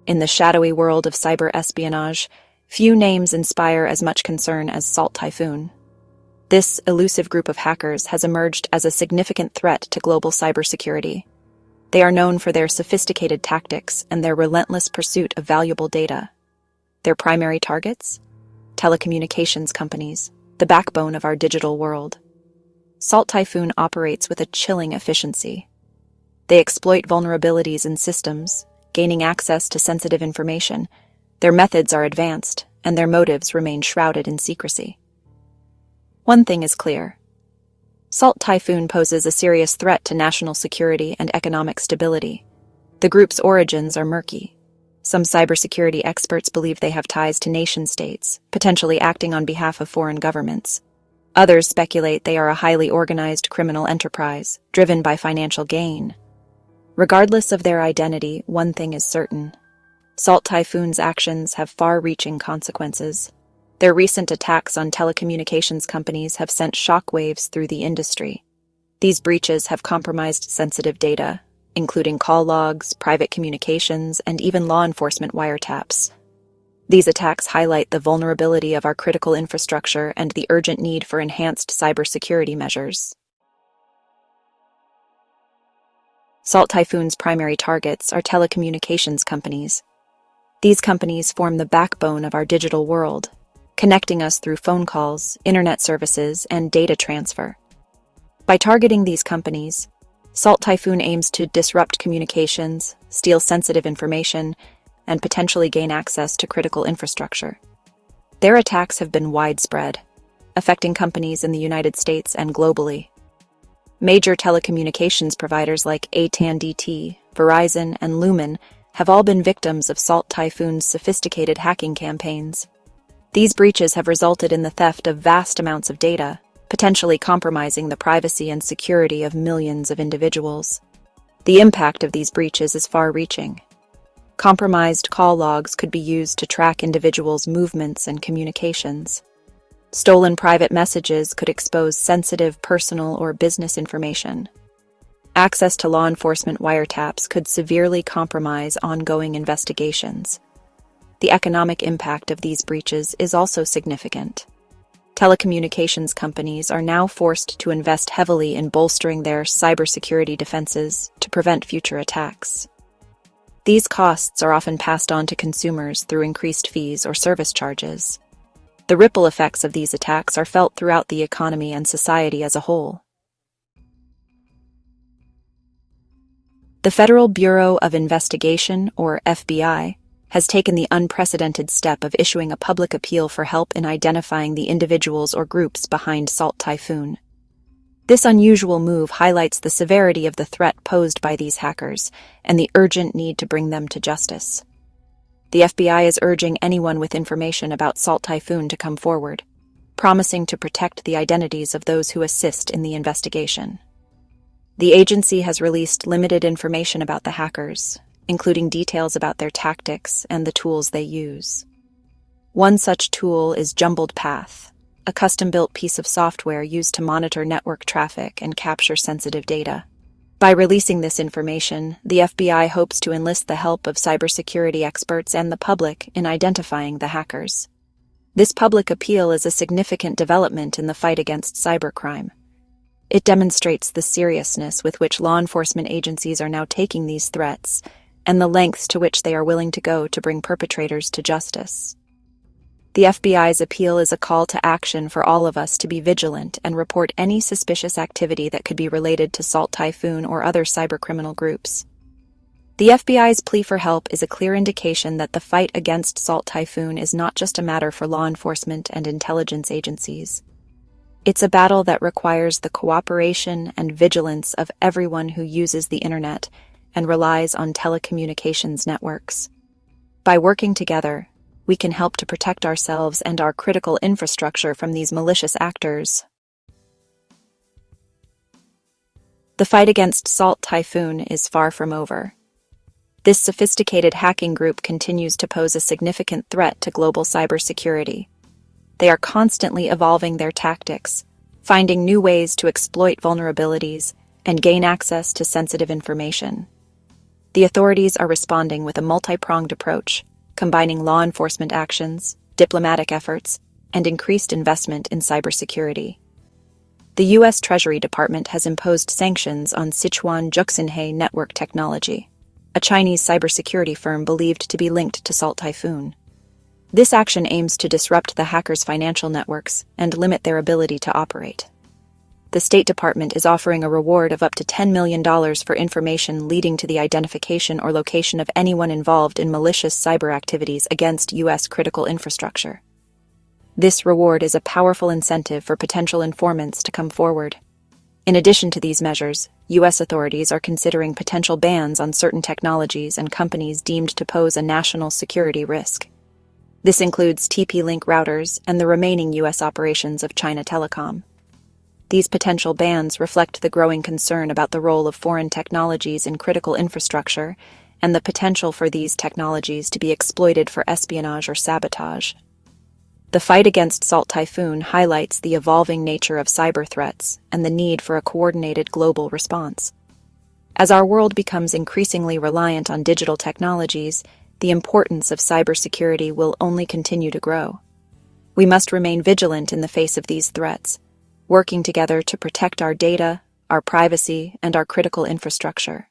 In the shadowy world of cyber espionage, few names inspire as much concern as Salt Typhoon. This elusive group of hackers has emerged as a significant threat to global cybersecurity. They are known for their sophisticated tactics and their relentless pursuit of valuable data. Their primary targets? Telecommunications companies, the backbone of our digital world. Salt Typhoon operates with a chilling efficiency. They exploit vulnerabilities in systems, gaining access to sensitive information. Their methods are advanced, and their motives remain shrouded in secrecy. One thing is clear. Salt Typhoon poses a serious threat to national security and economic stability. The group's origins are murky. Some cybersecurity experts believe they have ties to nation-states, potentially acting on behalf of foreign governments. Others speculate they are a highly organized criminal enterprise, driven by financial gain. Regardless of their identity, one thing is certain. Salt Typhoon's actions have far-reaching consequences. Their recent attacks on telecommunications companies have sent shockwaves through the industry. These breaches have compromised sensitive data, including call logs, private communications, and even law enforcement wiretaps. These attacks highlight the vulnerability of our critical infrastructure and the urgent need for enhanced cybersecurity measures. Salt Typhoon's primary targets are telecommunications companies. These companies form the backbone of our digital world, connecting us through phone calls, internet services, and data transfer. By targeting these companies, Salt Typhoon aims to disrupt communications, steal sensitive information, and potentially gain access to critical infrastructure. Their attacks have been widespread, affecting companies in the United States and globally. Major telecommunications providers like AT&T, Verizon, and Lumen have all been victims of Salt Typhoon's sophisticated hacking campaigns. These breaches have resulted in the theft of vast amounts of data, potentially compromising the privacy and security of millions of individuals. The impact of these breaches is far-reaching. Compromised call logs could be used to track individuals' movements and communications. Stolen private messages could expose sensitive personal or business information. Access to law enforcement wiretaps could severely compromise ongoing investigations. The economic impact of these breaches is also significant. Telecommunications companies are now forced to invest heavily in bolstering their cybersecurity defenses to prevent future attacks. These costs are often passed on to consumers through increased fees or service charges. The ripple effects of these attacks are felt throughout the economy and society as a whole. The Federal Bureau of Investigation, or FBI, has taken the unprecedented step of issuing a public appeal for help in identifying the individuals or groups behind Salt Typhoon. This unusual move highlights the severity of the threat posed by these hackers and the urgent need to bring them to justice. The FBI is urging anyone with information about Salt Typhoon to come forward, promising to protect the identities of those who assist in the investigation. The agency has released limited information about the hackers, including details about their tactics and the tools they use. One such tool is Jumbled Path, a custom-built piece of software used to monitor network traffic and capture sensitive data. By releasing this information, the FBI hopes to enlist the help of cybersecurity experts and the public in identifying the hackers. This public appeal is a significant development in the fight against cybercrime. It demonstrates the seriousness with which law enforcement agencies are now taking these threats and the lengths to which they are willing to go to bring perpetrators to justice. The FBI's appeal is a call to action for all of us to be vigilant and report any suspicious activity that could be related to Salt Typhoon or other cybercriminal groups. The FBI's plea for help is a clear indication that the fight against Salt Typhoon is not just a matter for law enforcement and intelligence agencies. It's a battle that requires the cooperation and vigilance of everyone who uses the internet and relies on telecommunications networks. By working together, we can help to protect ourselves and our critical infrastructure from these malicious actors. The fight against Salt Typhoon is far from over. This sophisticated hacking group continues to pose a significant threat to global cybersecurity. They are constantly evolving their tactics, finding new ways to exploit vulnerabilities and gain access to sensitive information. The authorities are responding with a multi-pronged approach, combining law enforcement actions, diplomatic efforts, and increased investment in cybersecurity. The U.S. Treasury Department has imposed sanctions on Sichuan Juxinhe Network Technology, a Chinese cybersecurity firm believed to be linked to Salt Typhoon. This action aims to disrupt the hackers' financial networks and limit their ability to operate. The State Department is offering a reward of up to $10 million for information leading to the identification or location of anyone involved in malicious cyber activities against U.S. critical infrastructure. This reward is a powerful incentive for potential informants to come forward. In addition to these measures, U.S. authorities are considering potential bans on certain technologies and companies deemed to pose a national security risk. This includes TP-Link routers and the remaining U.S. operations of China Telecom. These potential bans reflect the growing concern about the role of foreign technologies in critical infrastructure and the potential for these technologies to be exploited for espionage or sabotage. The fight against Salt Typhoon highlights the evolving nature of cyber threats and the need for a coordinated global response. As our world becomes increasingly reliant on digital technologies, the importance of cybersecurity will only continue to grow. We must remain vigilant in the face of these threats, working together to protect our data, our privacy, and our critical infrastructure.